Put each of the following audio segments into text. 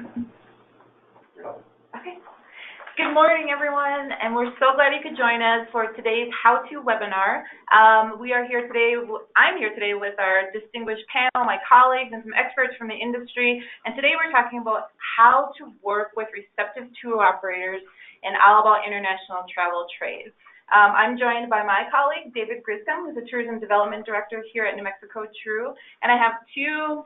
Okay. Good morning, everyone, and we're so glad you could join us for today's how-to webinar. I'm here today with our distinguished panel, my colleagues, and some experts from the industry. And today we're talking about how to work with receptive tour operators and all about international travel trade. I'm joined by my colleague, David Griscom, who's the Tourism Development Director here at New Mexico TRU, and I have two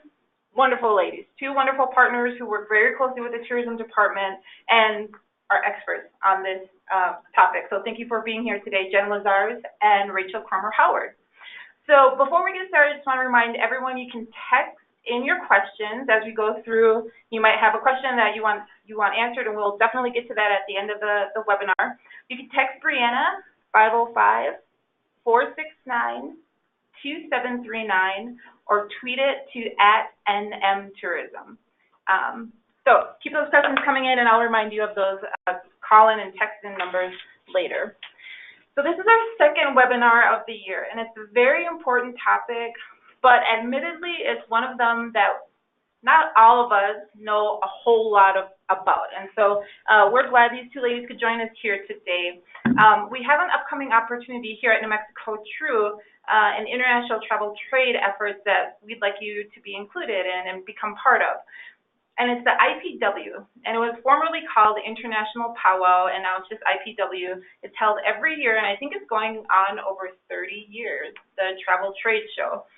wonderful ladies, two wonderful partners who work very closely with the tourism department and are experts on this topic. So thank you for being here today, Jen Lazarus and Rachel Cromer-Howard. So before we get started, I just want to remind everyone you can text in your questions as we go through. You might have a question that you want answered, and we'll definitely get to that at the end of the webinar. You can text Brianna 505-469-2739 or tweet it to @NMTourism. So keep those questions coming in, and I'll remind you of those call-in and text-in numbers later. So this is our second webinar of the year, and it's a very important topic, but admittedly, it's one of them that not all of us know a whole lot about. And so we're glad these two ladies could join us here today. We have an upcoming opportunity here at New Mexico TRU, an international travel trade efforts that we'd like you to be included in and become part of. And it's the IPW, and it was formerly called International Powwow, and now it's just IPW. It's held every year, and I think it's going on over 30 years, the Travel Trade Show.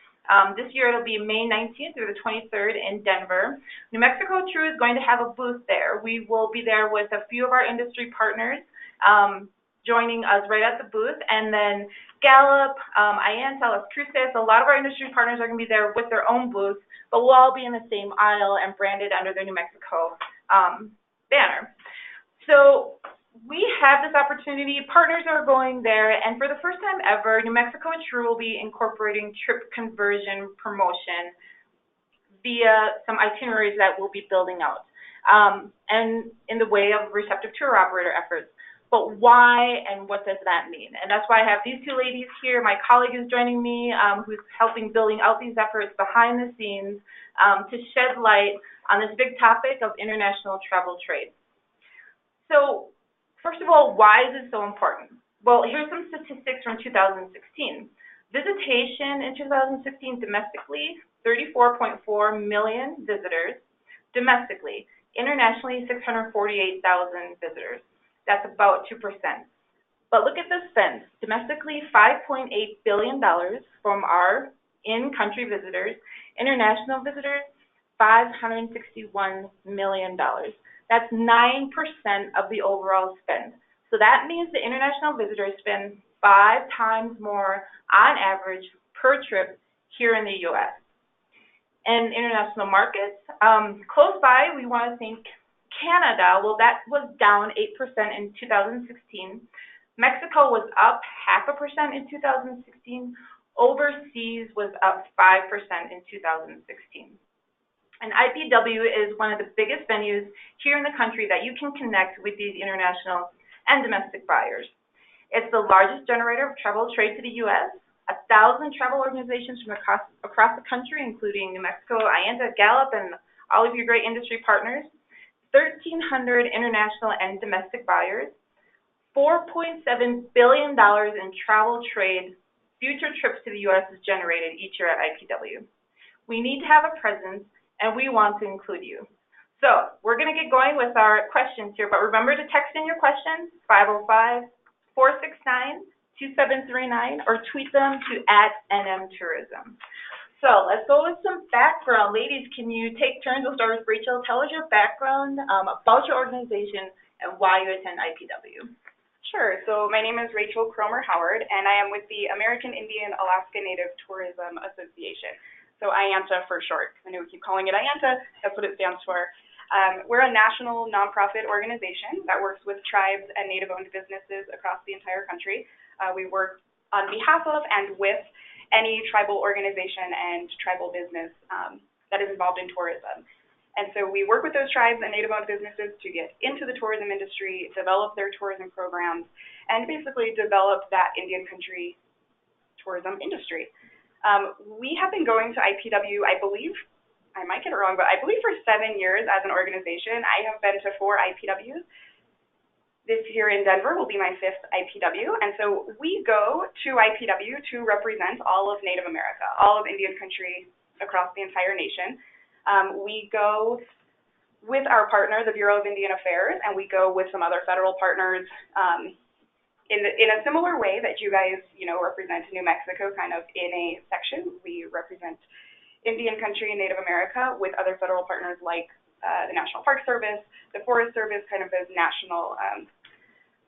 This year it'll be May 19th through the 23rd in Denver. New Mexico TRU is going to have a booth there. We will be there with a few of our industry partners joining us right at the booth, and then Gallup, IANTA, Las Cruces, a lot of our industry partners are going to be there with their own booths, but we'll all be in the same aisle and branded under the New Mexico banner. So we have this opportunity. Partners are going there, and for the first time ever, New Mexico TRU will be incorporating trip conversion promotion via some itineraries that we'll be building out, and in the way of receptive tour operator efforts. But why and what does that mean? And that's why I have these two ladies here. My colleague is joining me, who's helping building out these efforts behind the scenes to shed light on this big topic of international travel trade. So first of all, why is this so important? Well, here's some statistics from 2016. Visitation in 2016 domestically, 34.4 million visitors domestically. Internationally, 648,000 visitors. That's about 2%. But look at the spend. Domestically, $5.8 billion from our in-country visitors. International visitors, $561 million. That's 9% of the overall spend. So that means the international visitors spend 5 times more on average per trip here in the U.S. And international markets, close by, we want to think Canada. Well, that was down 8% in 2016. Mexico was up 0.5% in 2016. Overseas was up 5% in 2016. And IPW is one of the biggest venues here in the country that you can connect with these international and domestic buyers. It's the largest generator of travel trade to the U.S. 1,000 travel organizations from across the country, including New Mexico, IANTA, Gallup, and all of your great industry partners. 1,300 international and domestic buyers. $4.7 billion in travel trade future trips to the U.S. is generated each year at IPW. We need to have a presence, and we want to include you. So we're going to get going with our questions here, but remember to text in your questions, 505-469-2739, or tweet them to @NMTourism. So let's go with some background. Ladies, can you take turns? We'll start with Rachel. Tell us your background about your organization and why you attend IPW. Sure. So my name is Rachel Cromer-Howard, and I am with the American Indian Alaska Native Tourism Association. So IANTA for short. I know we keep calling it IANTA. That's what it stands for. We're a national nonprofit organization that works with tribes and Native-owned businesses across the entire country. We work on behalf of and with any tribal organization and tribal business that is involved in tourism. And so we work with those tribes and Native-owned businesses to get into the tourism industry, develop their tourism programs, and basically develop that Indian country tourism industry. We have been going to IPW, I believe, I might get it wrong, but I believe for 7 years as an organization, I have been to 4 IPWs. This year in Denver will be my 5th IPW, and so we go to IPW to represent all of Native America, all of Indian country across the entire nation. We go with our partner, the Bureau of Indian Affairs, and we go with some other federal partners in a similar way that you guys, represent New Mexico kind of in a section. We represent Indian country and Native America with other federal partners like the National Park Service, the Forest Service, kind of those national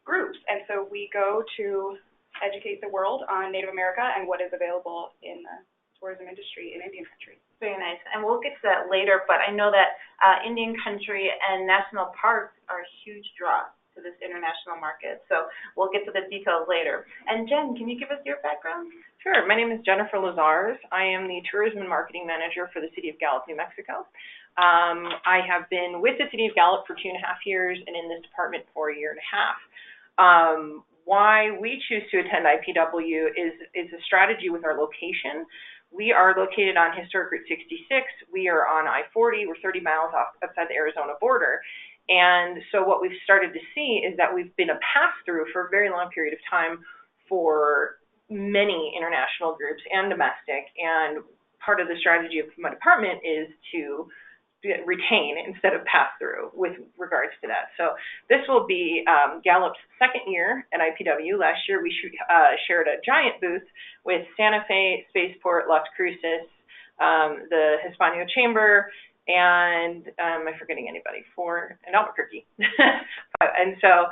groups. And so we go to educate the world on Native America and what is available in the tourism industry in Indian country. Very nice. And we'll get to that later, but I know that Indian country and national parks are a huge draw to this international market. So we'll get to the details later. And Jen, can you give us your background? Sure. My name is Jennifer Lazars. I am the Tourism and Marketing Manager for the City of Gallup, New Mexico. I have been with the City of Gallup for 2.5 years and in this department for 1.5 years. Why we choose to attend IPW is a strategy with our location. We are located on Historic Route 66. We are on I-40. We're 30 miles outside the Arizona border. And so what we've started to see is that we've been a pass-through for a very long period of time for many international groups and domestic. And part of the strategy of my department is to retain instead of pass through with regards to that. So this will be Gallup's 2nd year at IPW. Last year we shared a giant booth with Santa Fe, Spaceport, Las Cruces, the Hispanio Chamber, and am I forgetting anybody? And Albuquerque. And so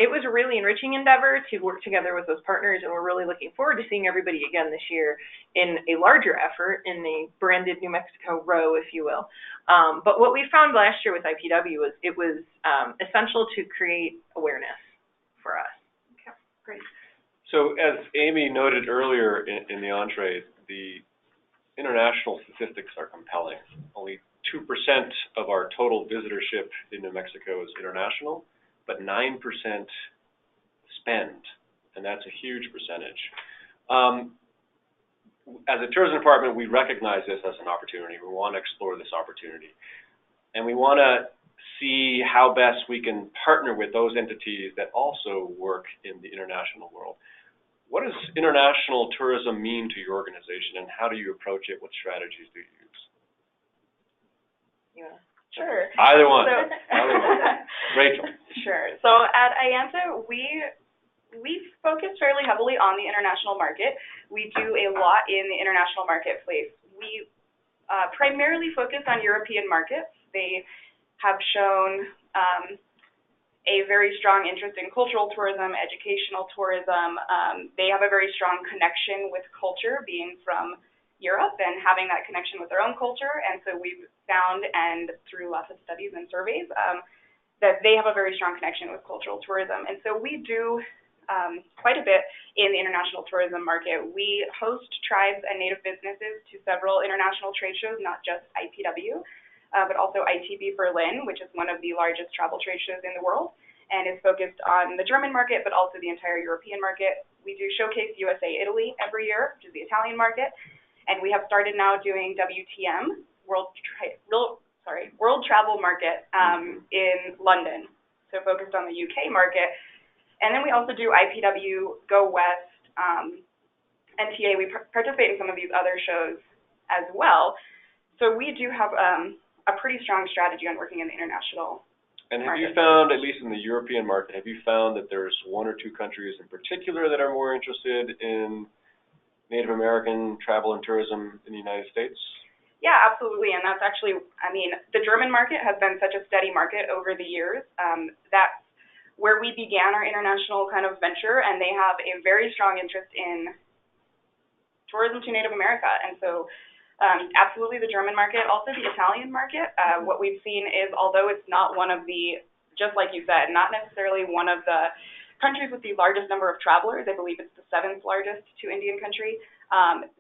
it was a really enriching endeavor to work together with those partners, and we're really looking forward to seeing everybody again this year in a larger effort in the branded New Mexico row, if you will. But what we found last year with IPW was it was essential to create awareness for us. Okay, great. So as Amy noted earlier in the entree, the international statistics are compelling. Only 2% of our total visitorship in New Mexico is international, but 9% spend, and that's a huge percentage. As a tourism department, we recognize this as an opportunity. We want to explore this opportunity, and we want to see how best we can partner with those entities that also work in the international world. What does international tourism mean to your organization, and how do you approach it? What strategies do you use? Sure. Either one. So, Either one. Rachel. Sure. So at IANTA, we focus fairly heavily on the international market. We do a lot in the international marketplace. We primarily focus on European markets. They have shown a very strong interest in cultural tourism, educational tourism. They have a very strong connection with culture, being from Europe and having that connection with their own culture. And so we've found, and through lots of studies and surveys, that they have a very strong connection with cultural tourism. And so we do quite a bit in the international tourism market. We host tribes and Native businesses to several international trade shows, not just IPW, but also ITB Berlin, which is one of the largest travel trade shows in the world, and is focused on the German market, but also the entire European market. We do Showcase USA Italy every year, which is the Italian market. And we have started now doing WTM, World Travel Market, in London, so focused on the UK market. And then we also do IPW, Go West, NTA. We participate in some of these other shows as well. So we do have a pretty strong strategy on working in the international And have market. you found, at least in the European market, have you found that there's 1 or 2 countries in particular that are more interested in Native American travel and tourism in the United States? Yeah, absolutely, and that's actually, the German market has been such a steady market over the years. That's where we began our international kind of venture, and they have a very strong interest in tourism to Native America. And so absolutely the German market, also the Italian market. What we've seen is, although it's not one of the, just like you said, not necessarily one of the countries with the largest number of travelers, I believe it's the 7th largest to Indian country,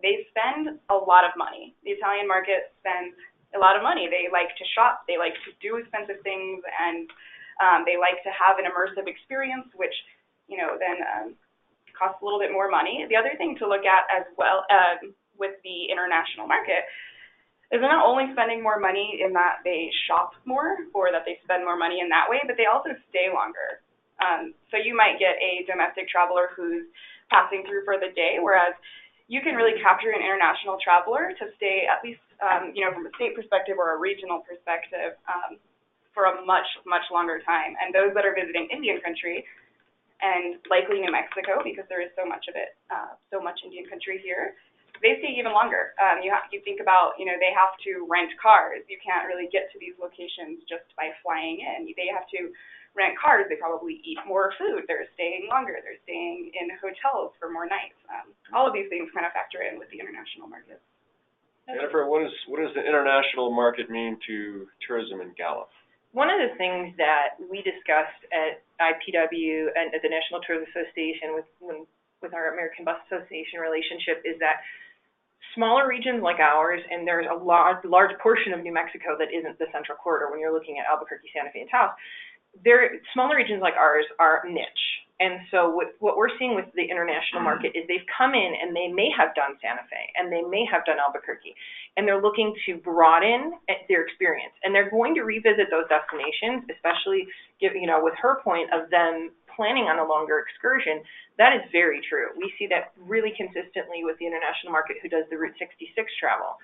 they spend a lot of money. The Italian market spends a lot of money. They like to shop, they like to do expensive things, and they like to have an immersive experience, which, then costs a little bit more money. The other thing to look at as well with the international market, is they're not only spending more money in that they shop more or that they spend more money in that way, but they also stay longer. So you might get a domestic traveler who's passing through for the day, whereas you can really capture an international traveler to stay at least, from a state perspective or a regional perspective, for a much, much longer time. And those that are visiting Indian country, and likely New Mexico, because there is so much of it, so much Indian country here, they stay even longer. You think about, they have to rent cars. You can't really get to these locations just by flying in. They have to rent cars. They probably eat more food. They're staying longer. They're staying in hotels for more nights. All of these things kind of factor in with the international market. Jennifer, what does the international market mean to tourism in Gallup? One of the things that we discussed at IPW and at the National Tourism Association with our American Bus Association relationship is that smaller regions like ours, and there's a large portion of New Mexico that isn't the central corridor when you're looking at Albuquerque, Santa Fe, and Taos, smaller regions like ours are niche. And so what we're seeing with the international market is they've come in and they may have done Santa Fe and they may have done Albuquerque, and they're looking to broaden their experience. And they're going to revisit those destinations, especially with her point of them planning on a longer excursion. That is very true. We see that really consistently with the international market who does the Route 66 travel.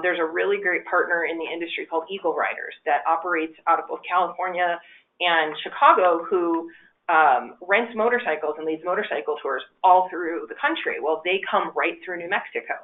There's a really great partner in the industry called Eagle Riders that operates out of both California and Chicago, who rents motorcycles and leads motorcycle tours all through the country. Well, they come right through New Mexico.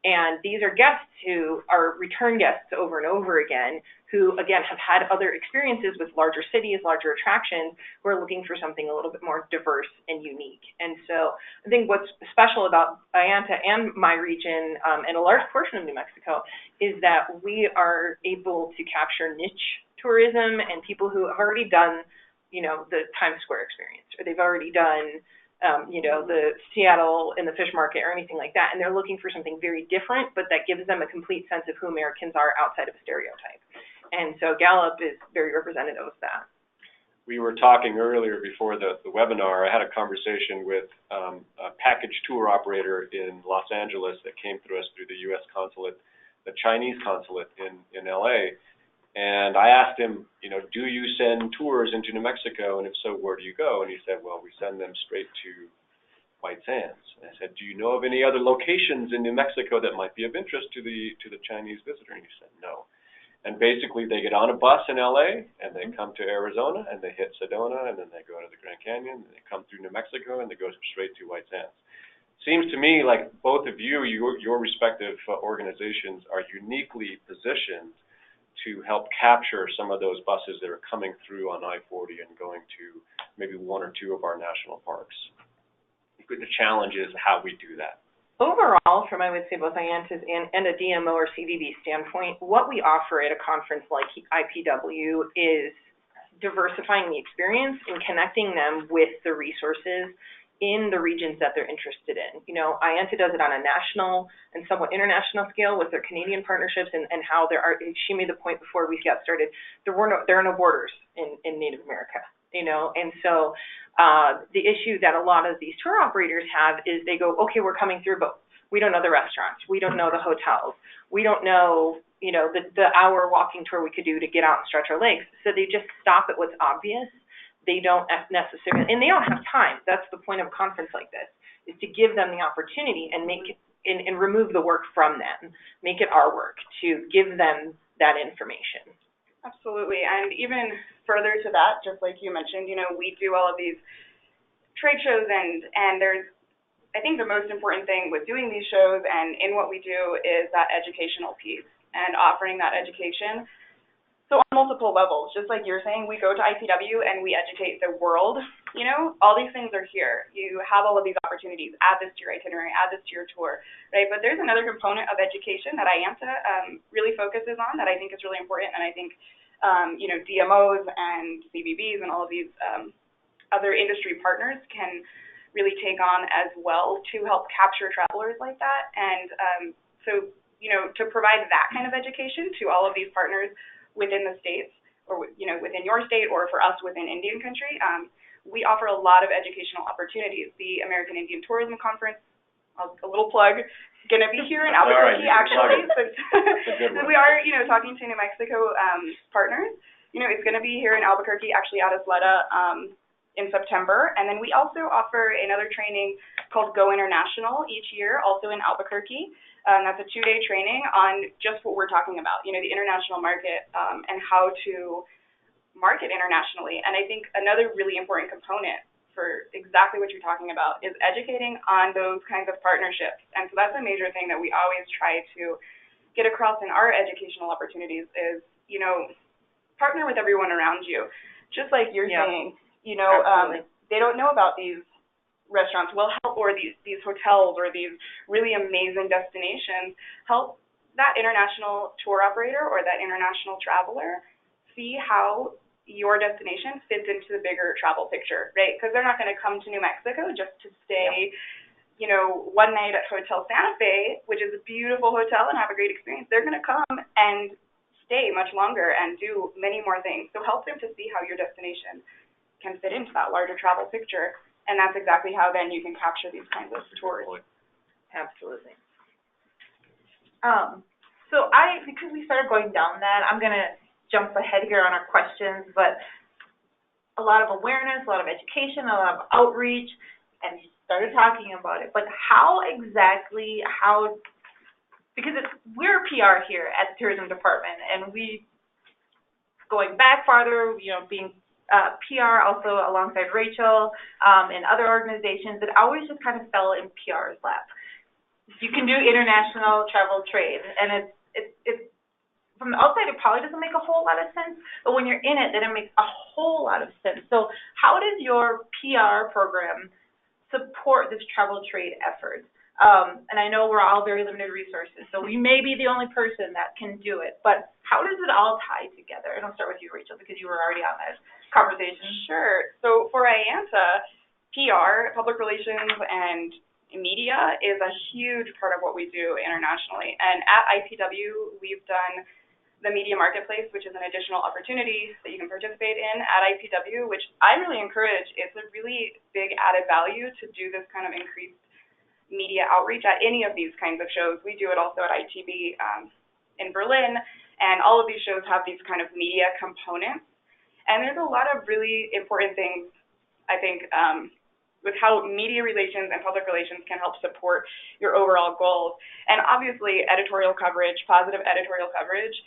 And these are guests who are return guests over and over again, who, again, have had other experiences with larger cities, larger attractions, who are looking for something a little bit more diverse and unique. And so I think what's special about IANTA and my region, and a large portion of New Mexico, is that we are able to capture niche tourism and people who have already done the Times Square experience, or they've already done, the Seattle in the fish market or anything like that, and they're looking for something very different, but that gives them a complete sense of who Americans are outside of a stereotype. And so Gallup is very representative of that. We were talking earlier before the webinar. I had a conversation with a package tour operator in Los Angeles that came through us through the U.S. consulate, the Chinese consulate in L.A., and I asked him, do you send tours into New Mexico, and if so, where do you go? And he said, well, we send them straight to White Sands. And I said, do you know of any other locations in New Mexico that might be of interest to the Chinese visitor? And he said, no. And basically, they get on a bus in LA, and they come to Arizona, and they hit Sedona, and then they go to the Grand Canyon, and they come through New Mexico, and they go straight to White Sands. Seems to me like both of your respective organizations are uniquely positioned to help capture some of those buses that are coming through on I-40 and going to maybe one or two of our national parks. The challenge is how we do that. Overall, from I would say both IANTA's and a DMO or CVB standpoint, what we offer at a conference like IPW is diversifying the experience and connecting them with the resources in the regions that they're interested in. IANTA does it on a national and somewhat international scale with their Canadian partnerships and how there are, she made the point before we got started, there are no borders in Native America, and so the issue that a lot of these tour operators have is they go, okay, we're coming through, but we don't know the restaurants, we don't know the hotels, we don't know, the hour walking tour we could do to get out and stretch our legs, so they just stop at what's obvious. They don't necessarily, and they don't have time. That's the point of a conference like this, is to give them the opportunity and and remove the work from them, make it our work to give them that information. Absolutely, and even further to that, just like you mentioned, we do all of these trade shows, and there's, I think the most important thing with doing these shows and in what we do is that educational piece and offering that education. So on multiple levels, just like you're saying, we go to IPW and we educate the world, all these things are here. You have all of these opportunities, add this to your itinerary, add this to your tour, right? But there's another component of education that IANTA really focuses on that I think is really important, and I think, DMOs and CBBs and all of these other industry partners can really take on as well to help capture travelers like that. And so, to provide that kind of education to all of these partners within the states, or within your state, or for us within Indian country, we offer a lot of educational opportunities. The American Indian Tourism Conference a little plug, gonna be here in All right, Albuquerque you can plug actually, it. since a good one. we are, talking to New Mexico partners. It's gonna be here in Albuquerque, actually at Isleta, in September. And then we also offer another training called Go International each year, also in Albuquerque. That's a 2-day training on just what we're talking about, the international market, and how to market internationally. And I think another really important component for exactly what you're talking about is educating on those kinds of partnerships. And so that's a major thing that we always try to get across in our educational opportunities is, partner with everyone around you. Just like you're saying, they don't know about these restaurants. Well, help, or these hotels or these really amazing destinations, help that international tour operator or that international traveler see how your destination fits into the bigger travel picture, right? Because they're not going to come to New Mexico just to stay, one night at Hotel Santa Fe, which is a beautiful hotel, and have a great experience. They're going to come and stay much longer and do many more things. So help them to see how your destination can fit into that larger travel picture, and that's exactly how then you can capture these kinds of tours. Absolutely. So because we started going down that, I'm gonna jump ahead here on our questions, but a lot of awareness, a lot of education, a lot of outreach, and you started talking about it, but because we're PR here at the tourism department, and we, going back farther, being PR also alongside Rachel, and other organizations, it always just kind of fell in PR's lap. You can do international travel trade, and it's from the outside, it probably doesn't make a whole lot of sense, but when you're in it, then it makes a whole lot of sense. So how does your PR program support this travel trade effort? And I know we're all very limited resources, so we may be the only person that can do it, but how does it all tie together? And I'll start with you, Rachel, because you were already on that conversation. Sure. So for IANTA, PR, public relations, and media is a huge part of what we do internationally. And at IPW, we've done the media marketplace, which is an additional opportunity that you can participate in at IPW, which I really encourage. It's a really big added value to do this kind of increased media outreach at any of these kinds of shows. We do it also at ITB in Berlin, and all of these shows have these kind of media components. And there's a lot of really important things, I think, with how media relations and public relations can help support your overall goals. And obviously, editorial coverage, positive editorial coverage,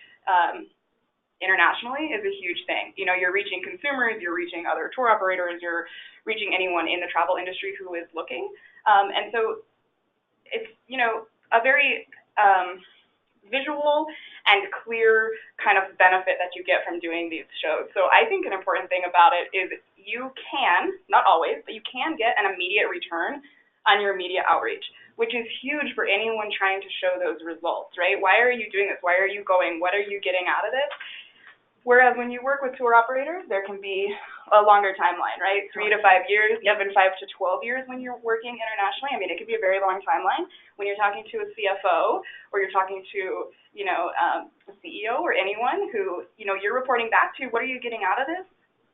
internationally is a huge thing. You're reaching consumers, you're reaching other tour operators, you're reaching anyone in the travel industry who is looking. And so it's, a very visual and clear kind of benefit that you get from doing these shows. So I think an important thing about it is you can, not always, but you can get an immediate return on your media outreach, which is huge for anyone trying to show those results, right? Why are you doing this? Why are you going? What are you getting out of it? Whereas when you work with tour operators, there can be a longer timeline, right? 3 to 5 years, even 5 to 12 years when you're working internationally. I mean, it could be a very long timeline when you're talking to a CFO or you're talking to, a CEO or anyone who, you're reporting back to. What are you getting out of this?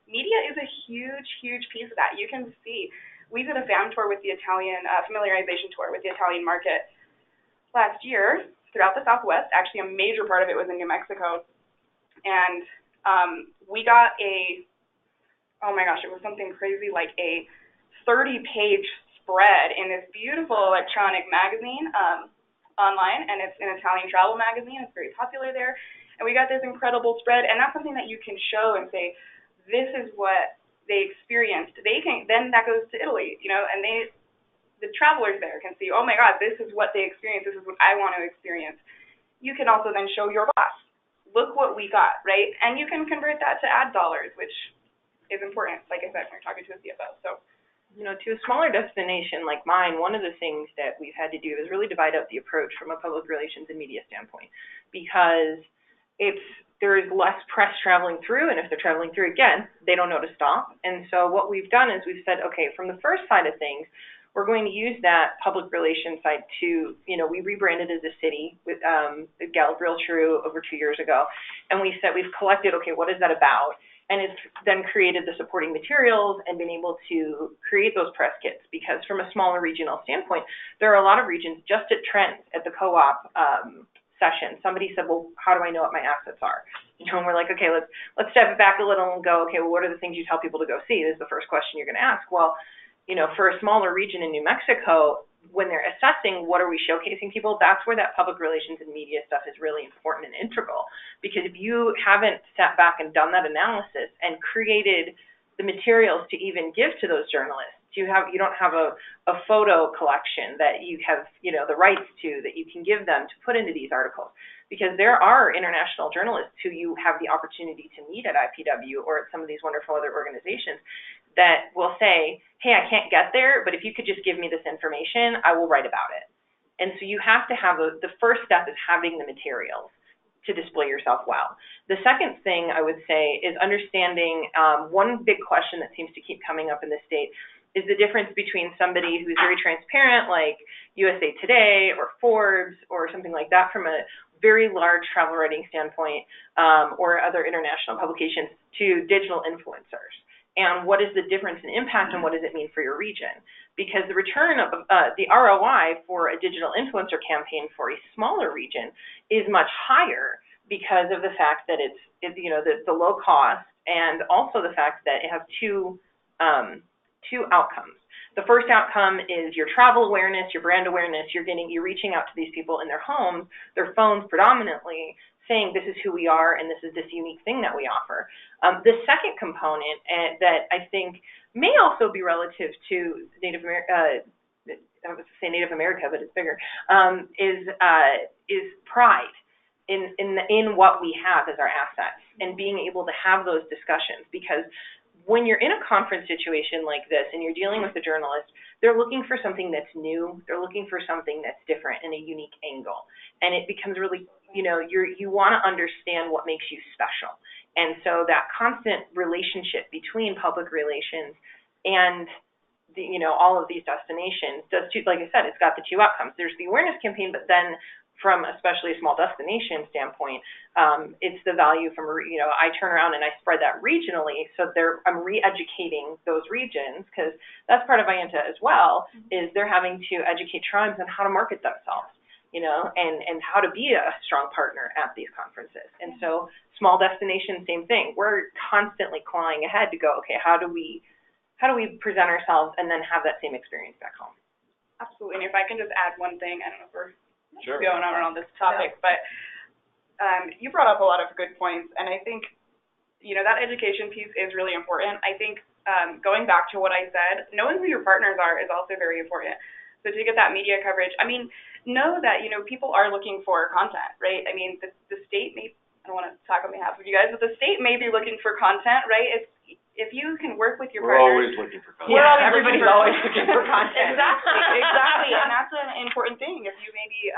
Media is a huge, huge piece of that. You can see. We did a FAM tour with the Italian, familiarization tour with the Italian market last year throughout the Southwest. Actually, a major part of it was in New Mexico. And we got it was something crazy, like a 30-page spread in this beautiful electronic magazine online, and it's an Italian travel magazine. It's very popular there. And we got this incredible spread, and that's something that you can show and say, this is what they experienced. Then that goes to Italy, and the travelers there can see, oh my God, this is what they experienced. This is what I want to experience. You can also then show your boss, look what we got, right? And you can convert that to ad dollars, which is important, like I said, when you're talking to a CFO. So, to a smaller destination like mine, one of the things that we've had to do is really divide up the approach from a public relations and media standpoint, because there is less press traveling through, and if they're traveling through again, they don't know to stop. And so what we've done is we've said, okay, from the first side of things, we're going to use that public relations side to, we rebranded as a city with Gallup Real True over 2 years ago, and we said we've collected, okay, what is that about? and it's then created the supporting materials and been able to create those press kits, because from a smaller regional standpoint, there are a lot of regions. Just at Trent, at the co-op session, somebody said, well, how do I know what my assets are? You know, and we're like, okay, let's step it back a little and go, okay, well, what are the things you tell people to go see? This is the first question you're going to ask. Well, you know, for a smaller region in New Mexico, when they're assessing what are we showcasing people, that's where that public relations and media stuff is really important and integral. Because if you haven't sat back and done that analysis and created the materials to even give to those journalists, you don't have a photo collection that you have, you know, the rights to, that you can give them to put into these articles. Because there are international journalists who you have the opportunity to meet at IPW or at some of these wonderful other organizations that will say, hey, I can't get there, but if you could just give me this information, I will write about it. And so you have to have the first step is having the materials to display yourself well. The second thing I would say is understanding, one big question that seems to keep coming up in the state is the difference between somebody who's very transparent, like USA Today or Forbes or something like that from a very large travel writing standpoint, or other international publications, to digital influencers. And what is the difference in impact and what does it mean for your region? Because the return of the ROI for a digital influencer campaign for a smaller region is much higher because of the fact that it's you know, the low cost, and also the fact that it has two outcomes. The first outcome is your travel awareness, your brand awareness. You're reaching out to these people in their homes, their phones predominantly, saying this is who we are and this is this unique thing that we offer. The second component that I think may also be relative to Native America, I was to say Native America, but it's bigger, is pride in what we have as our assets, and being able to have those discussions. Because when you're in a conference situation like this and you're dealing with a journalist, they're looking for something that's new. They're looking for something that's different and a unique angle. And it becomes really, you know, you want to understand what makes you special. And so that constant relationship between public relations and you know, all of these destinations does two, like I said, it's got the two outcomes. There's the awareness campaign, but then from especially a small destination standpoint, it's the value from, you know, I turn around and I spread that regionally, so I'm re-educating those regions, because that's part of IANTA as well, is they're having to educate tribes on how to market themselves, you know, and how to be a strong partner at these conferences. And so small destinations, same thing. We're constantly clawing ahead to go, okay, how do we present ourselves and then have that same experience back home? Absolutely. And if I can just add one thing, I don't know if we're Sure. going on this topic, but you brought up a lot of good points, and I think, you know, that education piece is really important. I think going back to what I said, knowing who your partners are is also very important. So to get that media coverage, I mean, know that, you know, people are looking for content, right? I mean, the state may, I don't want to talk on behalf of you guys, but the state may be looking for content, right? If you can work with your partners. We're always looking for content. Yeah, everybody's always looking for content. Exactly, and that's an important thing. If you maybe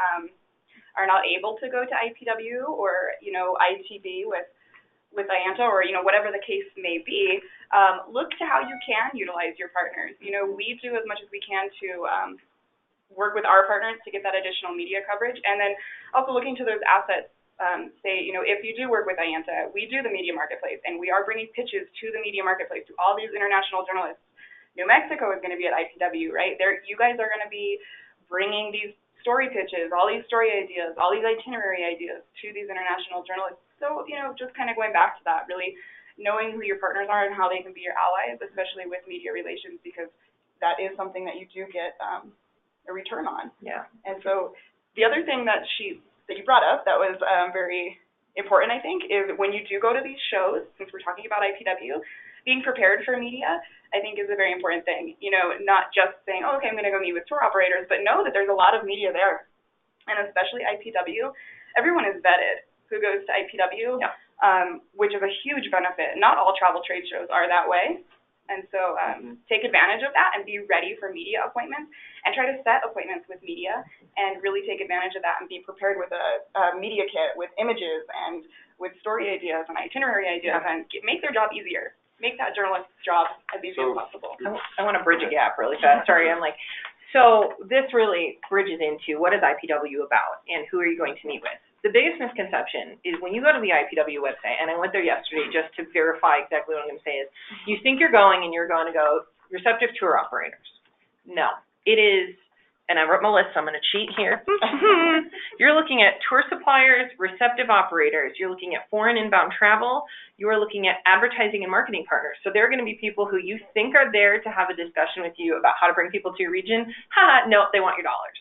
are not able to go to IPW or, you know, ITB with IANTA, or, you know, whatever the case may be, look to how you can utilize your partners. You know, we do as much as we can to work with our partners to get that additional media coverage, and then also looking to those assets. Say, you know, if you do work with IANTA, we do the media marketplace, and we are bringing pitches to the media marketplace to all these international journalists. New Mexico is going to be at IPW, right? You guys are going to be bringing these story pitches, all these story ideas, all these itinerary ideas to these international journalists. So, you know, just kind of going back to that, really knowing who your partners are and how they can be your allies, especially with media relations, because that is something that you do get a return on. Yeah. And so the other thing that you brought up that was very important, I think, is when you do go to these shows, since we're talking about IPW, being prepared for media, I think, is a very important thing. You know, not just saying, oh, okay, I'm going to go meet with tour operators, but know that there's a lot of media there. And especially IPW, everyone is vetted who goes to IPW, yeah. Which is a huge benefit. Not all travel trade shows are that way. And so take advantage of that and be ready for media appointments, and try to set appointments with media and really take advantage of that and be prepared with a media kit with images and with story ideas and itinerary ideas, and make their job easier. Make that journalist's job as easy as possible. I want to bridge a gap really fast. Sorry, so this really bridges into what is IPW about and who are you going to meet with? the biggest misconception is when you go to the IPW website, and I went there yesterday just to verify exactly what I'm going to say, is you think you're going and you're going to go Receptive tour operators. No, it is, and I wrote my list, so I'm going to cheat here. You're looking at tour suppliers, Receptive operators. You're looking at foreign inbound travel. You are looking at advertising and marketing partners. So they're going to be people who you think are there to have a discussion with you about how to bring people to your region. No, they want your dollars.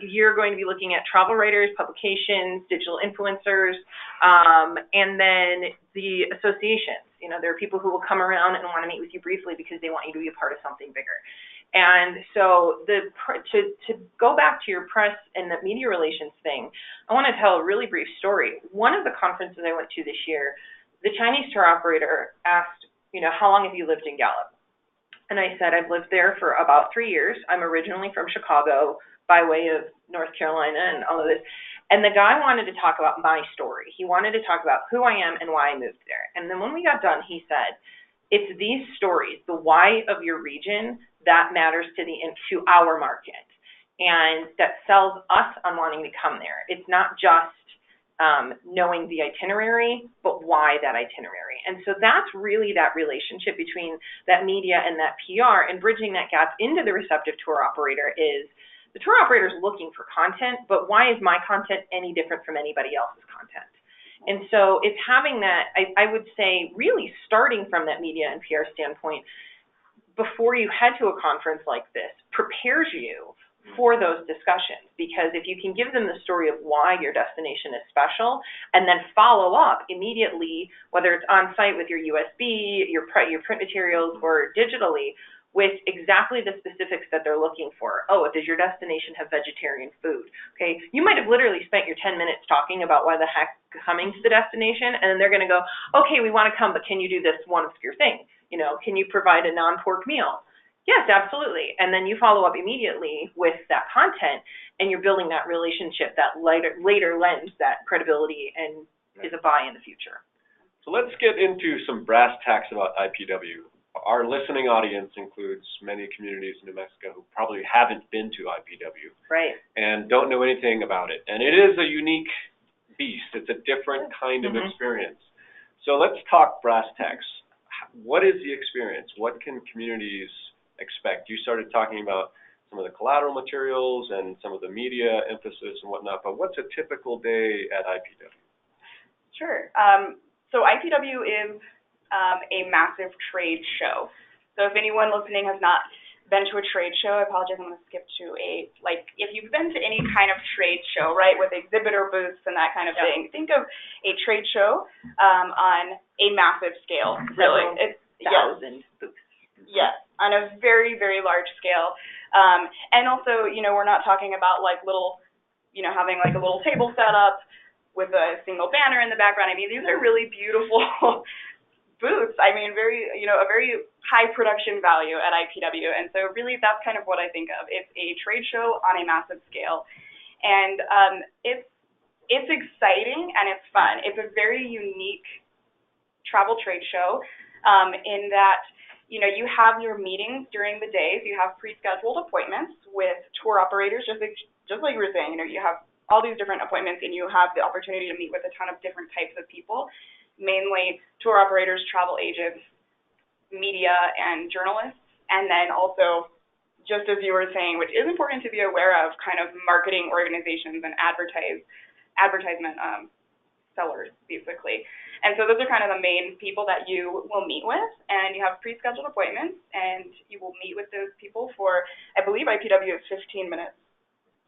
You're going to be looking at travel writers, publications, digital influencers, and then the associations. You know, there are people who will come around and want to meet with you briefly because they want you to be a part of something bigger. And so to go back to your press and the media relations thing, I want to tell a really brief story. One of the conferences I went to this year, the Chinese tour operator asked, you know, how long have you lived in Gallup? And I said, I've lived there for about 3 years. I'm originally from Chicago by way of North Carolina and all of this. And the guy wanted to talk about my story. He wanted to talk about who I am and why I moved there. And then when we got done, he said, it's these stories, the why of your region, that matters to our market. And that sells us on wanting to come there. It's not just knowing the itinerary, but why that itinerary. And so that's really that relationship between that media and that PR, and bridging that gap into the Receptive tour operator is the tour operator is looking for content, but why is my content any different from anybody else's content? And so it's having that, I would say, really starting from that media and PR standpoint, before you head to a conference like this, prepares you for those discussions. Because if you can give them the story of why your destination is special, and then follow up immediately, whether it's on site with your USB, your print materials, or digitally, with exactly the specifics that they're looking for. Oh, does your destination have vegetarian food? Okay, you might have literally spent your 10 minutes talking about why the heck coming to the destination, and then they're going to go, okay, we want to come, but can you do this one obscure thing? You know, can you provide a non-pork meal? Yes, absolutely. And then you follow up immediately with that content, and you're building that relationship, that later lends that credibility and is a buy in the future. So let's get into some brass tacks about IPW. Our listening audience includes many communities in New Mexico who probably haven't been to IPW. Right. And don't know anything about it. And it is a unique beast. It's a different kind of experience. So let's talk brass tacks. What is the experience? What can communities expect? You started talking about some of the collateral materials and some of the media emphasis and whatnot, but what's a typical day at IPW? Sure. So IPW is a massive trade show. So if anyone listening has not been to a trade show, I apologize, I'm going to skip to if you've been to any kind of trade show, right, with exhibitor booths and that kind of thing, think of a trade show on a massive scale, really. It's 1,000 booths. Yes, on a very, very large scale. And also, you know, we're not talking about like little, you know, having like a little table set up with a single banner in the background. I mean, these are really beautiful booths. I mean, a very high production value at IPW. And so really that's kind of what I think of. It's a trade show on a massive scale. And it's exciting and it's fun. It's a very unique travel trade show in that, you know, you have your meetings during the day. So you have pre-scheduled appointments with tour operators, just like you were saying. You know, you have all these different appointments and you have the opportunity to meet with a ton of different types of people. Mainly tour operators, travel agents, media, and journalists. And then also, just as you were saying, which is important to be aware of, kind of marketing organizations and advertisement sellers, basically. And so those are kind of the main people that you will meet with, and you have pre-scheduled appointments, and you will meet with those people for, I believe IPW is 15-minute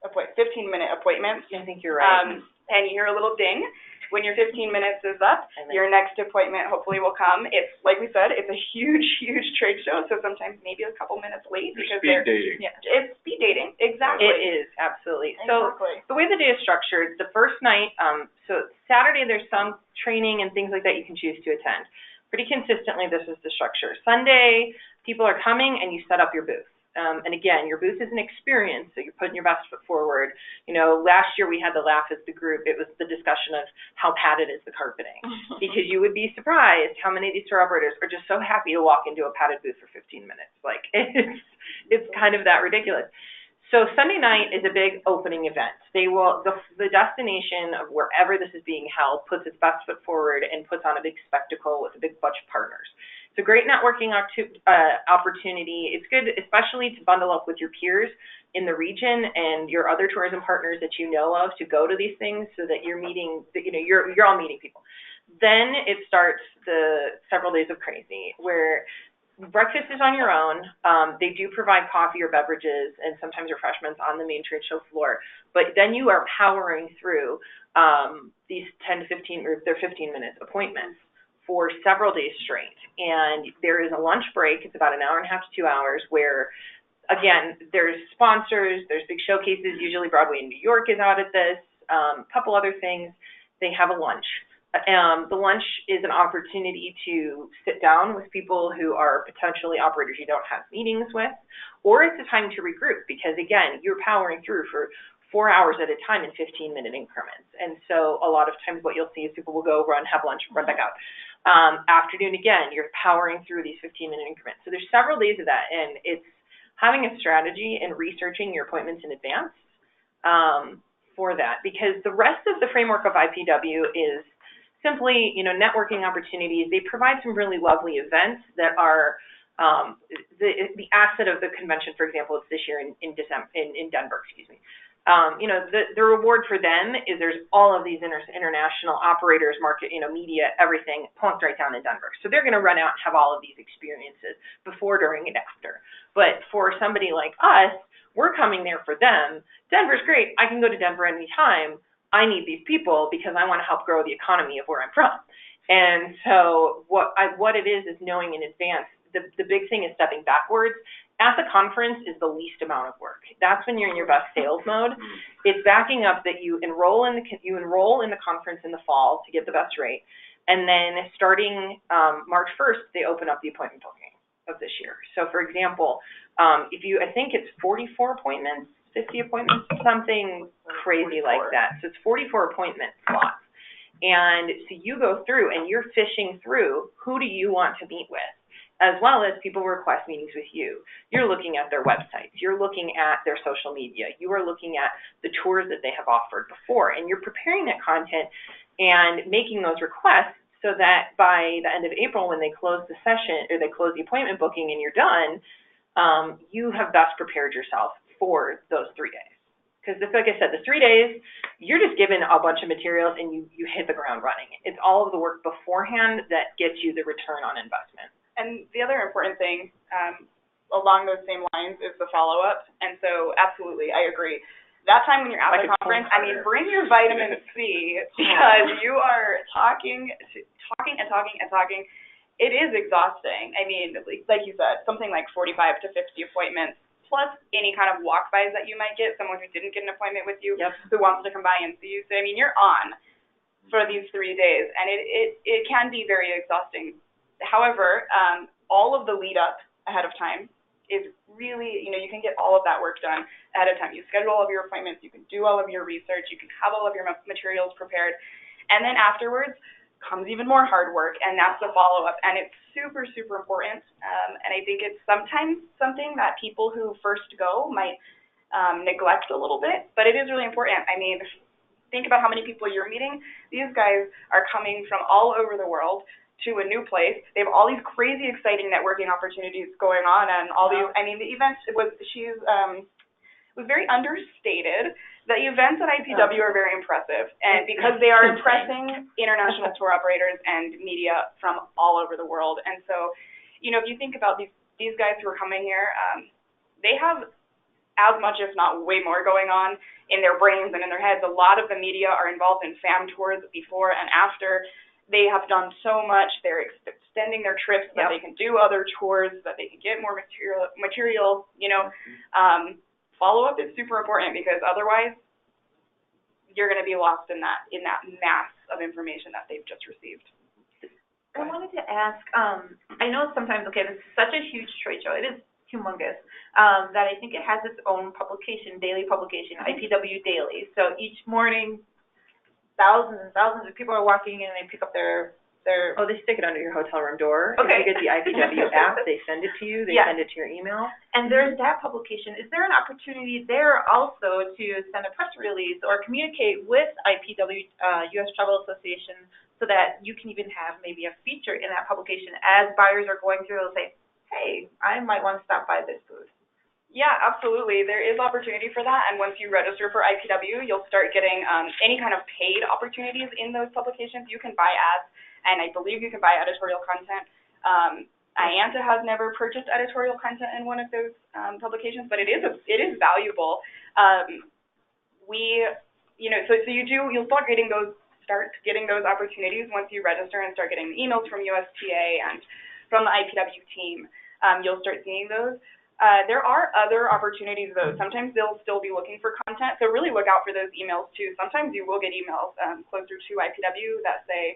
appointments. I think you're right. And you hear a little ding when your 15 minutes is up. Your next appointment hopefully will come. It's, like we said, it's a huge, huge trade show, so sometimes maybe a couple minutes late. Speed dating. Yeah, it's speed dating, exactly. It is, absolutely. Exactly. So the way the day is structured, the first night, so Saturday there's some training and things like that you can choose to attend. Pretty consistently, this is the structure. Sunday, people are coming and you set up your booth. And again, your booth is an experience, so you're putting your best foot forward. You know, last year we had the laugh as the group. It was the discussion of how padded is the carpeting. Because you would be surprised how many of these tour operators are just so happy to walk into a padded booth for 15 minutes. Like, it's kind of that ridiculous. So Sunday night is a big opening event. The destination of wherever this is being held puts its best foot forward and puts on a big spectacle with a big bunch of partners. It's a great networking opportunity. It's good, especially to bundle up with your peers in the region and your other tourism partners that you know of, to go to these things so that you're meeting, you're all meeting people. Then it starts the several days of crazy, where breakfast is on your own. They do provide coffee or beverages and sometimes refreshments on the main trade show floor. But then you are powering through these 10 to 15 or their 15-minute appointments for several days straight. And there is a lunch break. It's about an hour and a half to 2 hours where, again, there's sponsors, there's big showcases. Usually Broadway in New York is out at this, a couple other things. They have a lunch. The lunch is an opportunity to sit down with people who are potentially operators you don't have meetings with, or it's a time to regroup because, again, you're powering through for 4 hours at a time in 15-minute increments. And so a lot of times what you'll see is people will go run, have lunch, run back out. Afternoon, again, you're powering through these 15-minute increments. So there's several days of that, and it's having a strategy and researching your appointments in advance for that, because the rest of the framework of IPW is simply, networking opportunities. They provide some really lovely events that are the asset of the convention. For example, it's this year in Denver, excuse me. The reward for them is there's all of these international operators, market, media, everything plunked right down in Denver. So they're going to run out and have all of these experiences before, during, and after. But for somebody like us, we're coming there for them. Denver's great. I can go to Denver anytime. I need these people because I want to help grow the economy of where I'm from. And so what it is knowing in advance. The big thing is stepping backwards. At the conference is the least amount of work. That's when you're in your best sales mode. It's backing up that you enroll in the conference in the fall to get the best rate. And then starting March 1st, they open up the appointment booking of this year. So for example, I think it's 44 appointments, 50 appointments, something crazy like that. So it's 44 appointment slots. And so you go through and you're fishing through who do you want to meet with, as well as people request meetings with you. You're looking at their websites. You're looking at their social media. You are looking at the tours that they have offered before. And you're preparing that content and making those requests so that by the end of April, when they close the session or they close the appointment booking and you're done, you have best prepared yourself for those 3 days. Because like I said, the 3 days, you're just given a bunch of materials and you hit the ground running. It's all of the work beforehand that gets you the return on investment. And the other important thing along those same lines is the follow-up. And so absolutely, I agree. That time when you're at the conference, bring your vitamin C because you are talking. It is exhausting. Like you said, something like 45 to 50 appointments, plus any kind of walk-bys that you might get, someone who didn't get an appointment with you, who wants to come by and see you. So, you're on for these 3 days, and it can be very exhausting. However, all of the lead-up ahead of time is really, you can get all of that work done ahead of time. You schedule all of your appointments, you can do all of your research, you can have all of your materials prepared, and then afterwards comes even more hard work, and that's the follow-up, and it's super, super important, and I think it's sometimes something that people who first go might neglect a little bit, but it is really important. Think about how many people you're meeting. These guys are coming from all over the world to a new place. They have all these crazy, exciting networking opportunities going on, and all these, the events, it was very understated. The events at IPW are very impressive, and because they are impressing international tour operators and media from all over the world. And so, if you think about these guys who are coming here, they have as much, if not way more, going on in their brains and in their heads. A lot of the media are involved in fam tours before and after. They have done so much. They're extending their trips so that they can do other tours, so that they can get more material. Follow-up is super important because otherwise you're going to be lost in that mass of information that they've just received. I wanted to ask, I know sometimes, this is such a huge trade show, it is humongous, that I think it has its own publication, daily publication, IPW Daily. So each morning, thousands and thousands of people are walking in and they pick up their They're, Oh, they stick it under your hotel room door. Okay. If you get the IPW app, they send it to you. They Yeah. send it to your email. and there's that publication. Is there an opportunity there also to send a press release or communicate with IPW, U.S. Travel Association, so that you can even have maybe a feature in that publication as buyers are going through, they'll say, hey, I might want to stop by this booth. Yeah, absolutely. There is opportunity for that, and once you register for IPW, you'll start getting any kind of paid opportunities in those publications. You can buy ads, and I believe you can buy editorial content. IANTA has never purchased editorial content in one of those publications, but it is valuable. You'll start getting those opportunities once you register and start getting the emails from USTA and from the IPW team. You'll start seeing those. There are other opportunities, though. Sometimes they'll still be looking for content, so really look out for those emails, too. Sometimes you will get emails closer to IPW that say,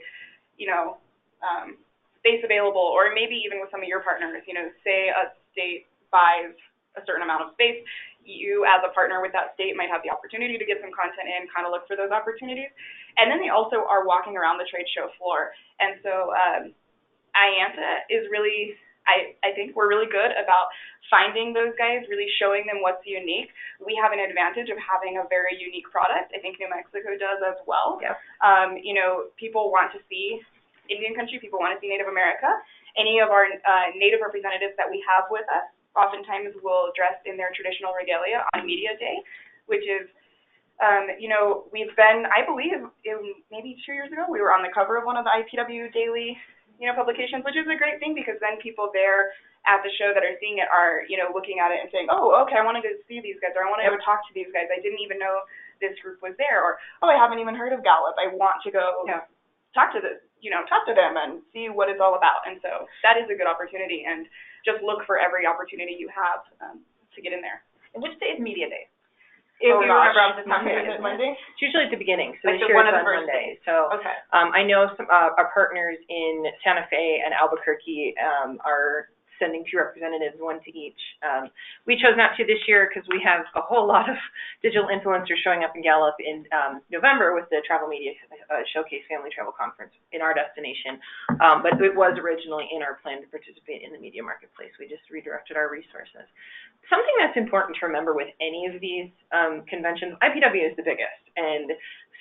space available, or maybe even with some of your partners, say a state buys a certain amount of space, you as a partner with that state might have the opportunity to get some content in, kind of look for those opportunities. And then they also are walking around the trade show floor. And so IANTA is really, I think we're really good about finding those guys, really showing them what's unique. We have an advantage of having a very unique product. I think New Mexico does as well. Yep. People want to see Indian country, people want to see Native America. Any of our Native representatives that we have with us oftentimes will dress in their traditional regalia on Media Day, which is, we've been, I believe, maybe 2 years ago, we were on the cover of one of the IPW daily, publications, which is a great thing because then people there at the show that are seeing it are, looking at it and saying, oh, okay, I want to go see these guys, or I want to go talk to these guys. I didn't even know this group was there, or, oh, I haven't even heard of Gallup. I want to go talk to them and see what it's all about. And so that is a good opportunity, and just look for every opportunity you have to get in there. And which day is Media Day? If you remember off the top of your head, Monday? It's usually at the beginning, so Like this the year one it's of the on first Monday. days. So Okay. I know some our partners in Santa Fe and Albuquerque are sending 2 representatives, 1 to each. We chose not to this year because we have a whole lot of digital influencers showing up in Gallup in November with the Travel Media Showcase Family Travel Conference in our destination. But it was originally in our plan to participate in the media marketplace. We just redirected our resources. Something that's important to remember with any of these conventions, IPW is the biggest. And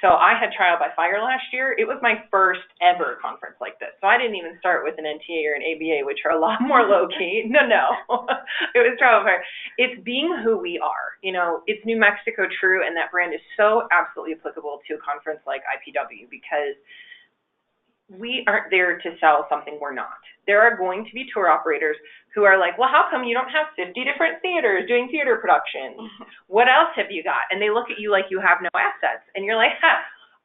so I had Trial by Fire last year. It was my first ever conference like this. So I didn't even start with an NTA or an ABA, which are a lot more low-key. No. It was Trial by Fire. It's being who we are. It's New Mexico true, and that brand is so absolutely applicable to a conference like IPW because we aren't there to sell something we're not. There are going to be tour operators who are like, well, how come you don't have 50 different theaters doing theater productions? What else have you got? And they look at you like you have no assets. And you're like,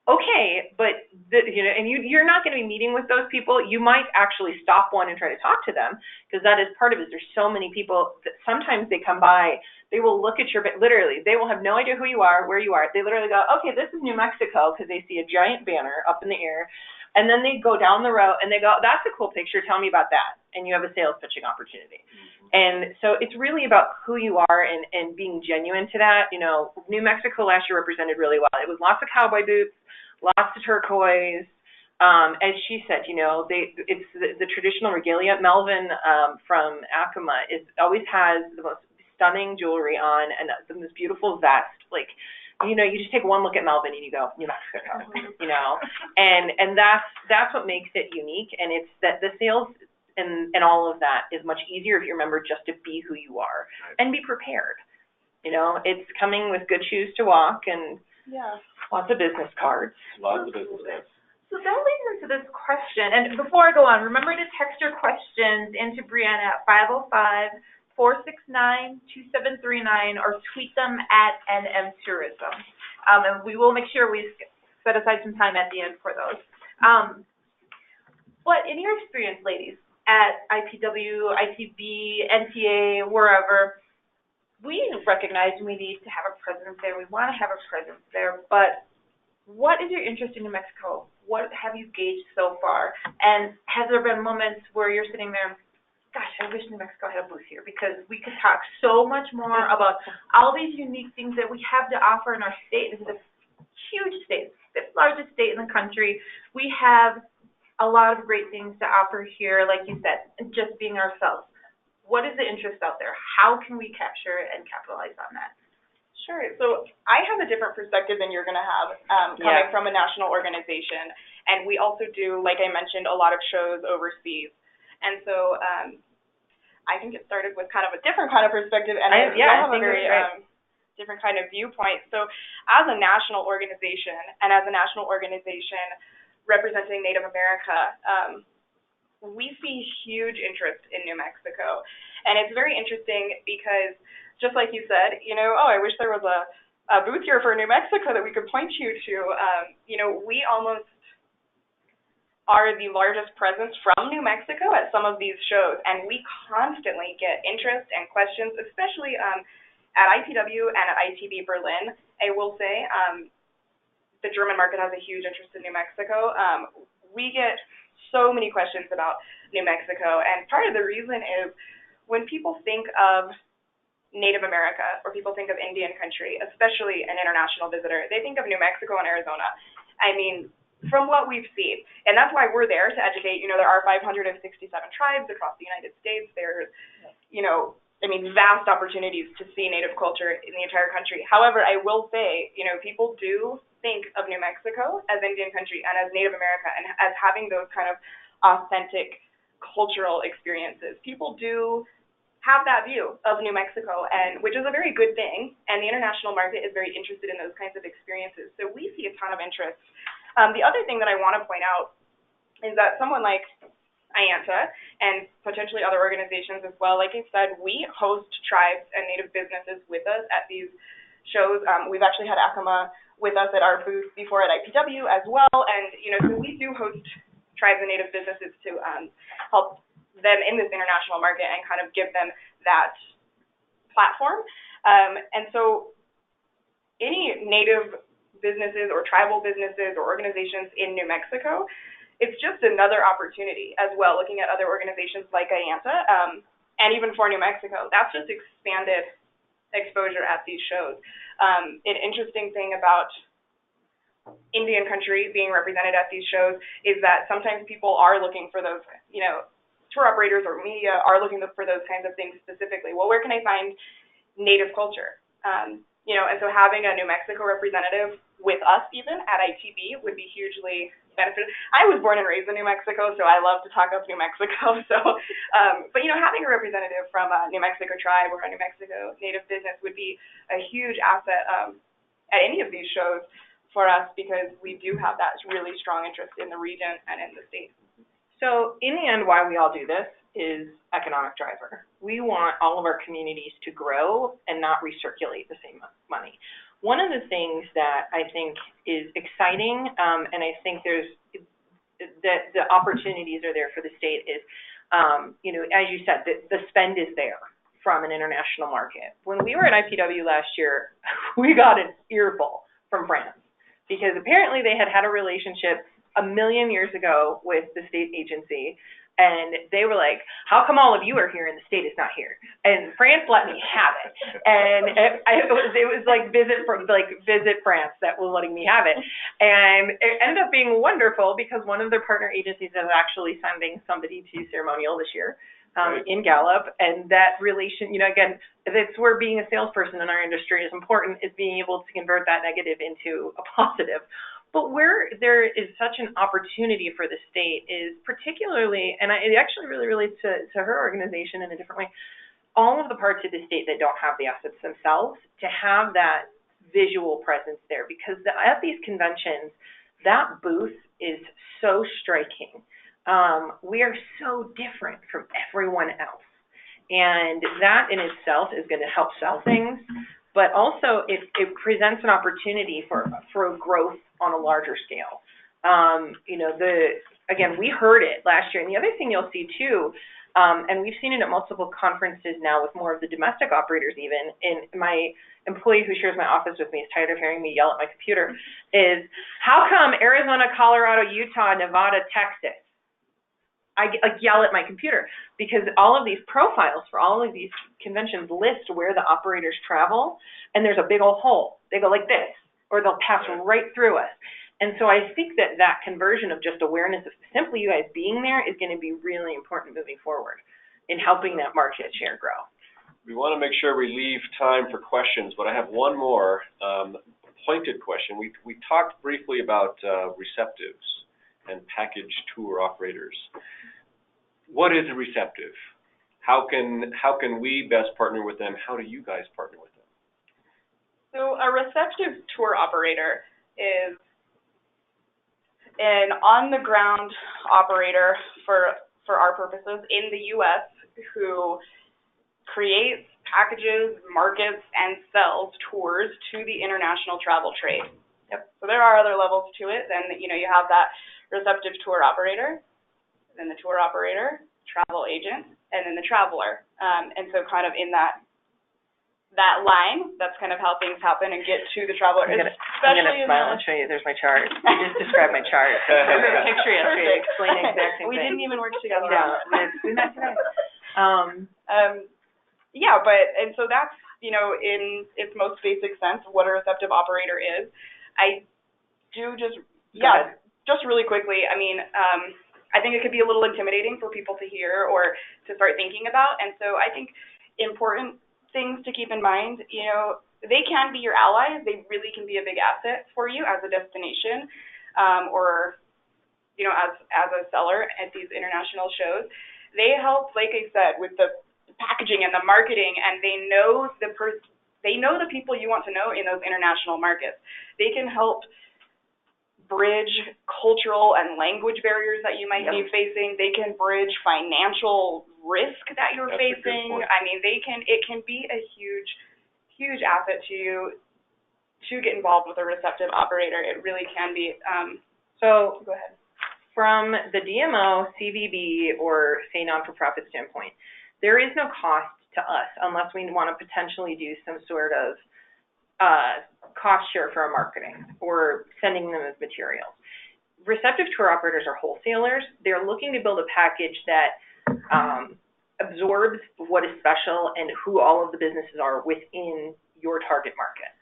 okay, but, you're not going to be meeting with those people. You might actually stop one and try to talk to them because that is part of it. There's so many people that sometimes they come by, they will look at literally, they will have no idea who you are, where you are. They literally go, okay, this is New Mexico because they see a giant banner up in the air. And then they go down the road and they go, that's a cool picture, tell me about that. And you have a sales pitching opportunity. Mm-hmm. And so it's really about who you are and being genuine to that. New Mexico last year represented really well. It was lots of cowboy boots, lots of turquoise. As she said, it's the traditional regalia. Melvin from Acoma always has the most stunning jewelry on and the most beautiful vest. You just take one look at Melvin and you go, New Mexico, and that's what makes it unique. And it's that the sales and all of that is much easier if you remember just to be who you are and be prepared. It's coming with good shoes to walk and lots of business cards. Lots of business cards. So that leads into this question. And before I go on, remember to text your questions into Brianna at 505-469-2739 or tweet them at NM Tourism. And we will make sure we set aside some time at the end for those. But in your experience, ladies, at IPW, ITB, NTA, wherever, we recognize we need to have a presence there. We want to have a presence there. But what is your interest in New Mexico? What have you gauged so far? And has there been moments where you're sitting there, gosh, I wish New Mexico had a booth here because we could talk so much more about all these unique things that we have to offer in our state. This is a huge state, the fifth largest state in the country. We have a lot of great things to offer here, like you said, just being ourselves. What is the interest out there? How can we capture and capitalize on that? Sure. So I have a different perspective than you're going to have coming from a national organization. And we also do, like I mentioned, a lot of shows overseas. And so I can get started with kind of a different kind of perspective. And I have a very different kind of viewpoint. So as a national organization representing Native America, we see huge interest in New Mexico. And it's very interesting because, just like you said, I wish there was a booth here for New Mexico that we could point you to. We almost are the largest presence from New Mexico at some of these shows, and we constantly get interest and questions, especially at IPW and at ITB Berlin. I will say the German market has a huge interest in New Mexico. We get so many questions about New Mexico, and part of the reason is when people think of Native America or people think of Indian country, especially an international visitor, they think of New Mexico and Arizona. I mean, from what we've seen, and that's why we're there to educate. There are 567 tribes across the United States. There's, vast opportunities to see Native culture in the entire country. However, I will say, people do think of New Mexico as Indian country and as Native America and as having those kind of authentic cultural experiences. People do have that view of New Mexico, and which is a very good thing, and the international market is very interested in those kinds of experiences. So we see a ton of interest. The other thing that I want to point out is that someone like IANTA and potentially other organizations as well, like I said, we host tribes and Native businesses with us at these shows. We've actually had Acoma with us at our booth before at IPW as well, and so we do host tribes and Native businesses to help them in this international market and kind of give them that platform. And so any Native businesses or tribal businesses or organizations in New Mexico, it's just another opportunity as well, looking at other organizations like IANTA, and even for New Mexico. That's just expanded exposure at these shows. An interesting thing about Indian country being represented at these shows is that sometimes people are looking for those, tour operators or media are looking for those kinds of things specifically. Well, where can I find Native culture? And so having a New Mexico representative with us even at ITB would be hugely beneficial. I was born and raised in New Mexico, so I love to talk up New Mexico. So, but having a representative from a New Mexico tribe or a New Mexico Native business would be a huge asset at any of these shows for us, because we do have that really strong interest in the region and in the state. So in the end, why we all do this is economic driver. We want all of our communities to grow and not recirculate the same money. One of the things that I think is exciting, and I think there's that the opportunities are there for the state is, as you said, the spend is there from an international market. When we were at IPW last year, we got an earful from France because apparently they had a relationship a million years ago with the state agency, and they were like, how come all of you are here and the state is not here? And France let me have it. And it was like Visit France that was letting me have it. And it ended up being wonderful because one of their partner agencies is actually sending somebody to ceremonial this year in Gallup. And that relation, again, that's where being a salesperson in our industry is important, is being able to convert that negative into a positive. But where there is such an opportunity for the state is particularly, and it actually really relates to her organization in a different way, all of the parts of the state that don't have the assets themselves, to have that visual presence there. Because at these conventions, that booth is so striking. We are so different from everyone else. And that in itself is going to help sell things. But also it presents an opportunity for growth on a larger scale. Again, we heard it last year. And the other thing you'll see too, and we've seen it at multiple conferences now with more of the domestic operators even, and my employee who shares my office with me is tired of hearing me yell at my computer, is how come Arizona, Colorado, Utah, Nevada, Texas, I yell at my computer, because all of these profiles for all of these conventions list where the operators travel, and there's a big old hole. They go like this, or they'll pass right through us. And so I think that that conversion of just awareness of simply you guys being there is going to be really important moving forward in helping that market share grow. We want to make sure we leave time for questions, but I have one more pointed question. We talked briefly about receptives and package tour operators. What is a receptive? How can we best partner with them? How do you guys partner with them? So a receptive tour operator is an on-the-ground operator for our purposes in the U.S. who creates packages, markets, and sells tours to the international travel trade. Yep. So there are other levels to it. Then, you have that receptive tour operator, then the tour operator, travel agent, and then the traveler. And so kind of in that line, that's kind of how things happen and get to the traveler. I'm gonna smile and show you. There's my chart. You just described my chart. Picture yesterday explaining the exact same thing. We didn't even work together. No, we're not today. Yeah, and so that's, in its most basic sense, what a receptive operator is. I do just really quickly, I think it could be a little intimidating for people to hear or to start thinking about, and so I think important things to keep in mind, they can be your allies. They really can be a big asset for you as a destination, or, as a seller at these international shows. They help, like I said, with the packaging and the marketing, and they know the people you want to know in those international markets. They can help bridge cultural and language barriers that you might be facing. They can bridge financial risk that you're facing. It can be a huge asset to you to get involved with a receptive operator. It really can be. So go ahead. From the DMO, CVB, or say non-for-profit standpoint, there is no cost to us unless we want to potentially do some sort of cost share for our marketing or sending them as materials. Receptive tour operators are wholesalers. They're looking to build a package that absorbs what is special and who all of the businesses are within your target market.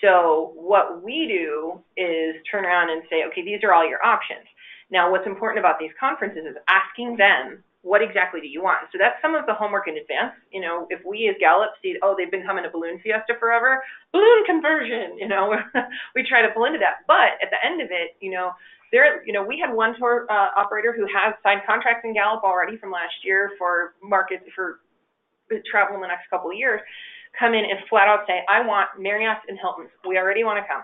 So what we do is turn around and say, okay, these are all your options. Now, what's important about these conferences is asking them, what exactly do you want? So that's some of the homework in advance. If we as Gallup see, they've been coming to Balloon Fiesta forever, balloon conversion, we try to pull into that. But at the end of it, we had one tour operator who has signed contracts in Gallup already from last year for markets for travel in the next couple of years, come in and flat out say, I want Marriott's and Hilton's. We already want to come.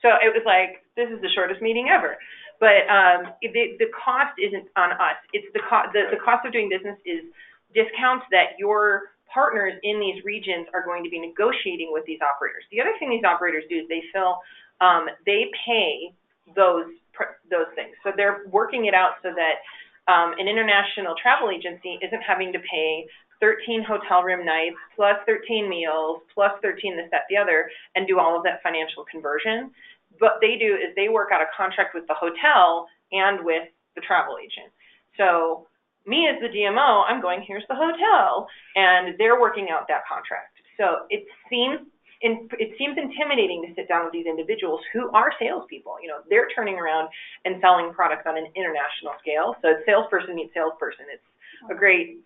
So it was like, this is the shortest meeting ever. But the cost isn't on us. It's the cost of doing business is discounts that your partners in these regions are going to be negotiating with these operators. The other thing these operators do is they pay those things. So they're working it out so that an international travel agency isn't having to pay 13 hotel room nights, plus 13 meals, plus 13 this, that, the other, and do all of that financial conversion. What they do is they work out a contract with the hotel and with the travel agent. So me as the DMO, I'm going, here's the hotel, and they're working out that contract. So it seems intimidating to sit down with these individuals who are salespeople. They're turning around and selling products on an international scale. So it's salesperson meets salesperson. It's a great,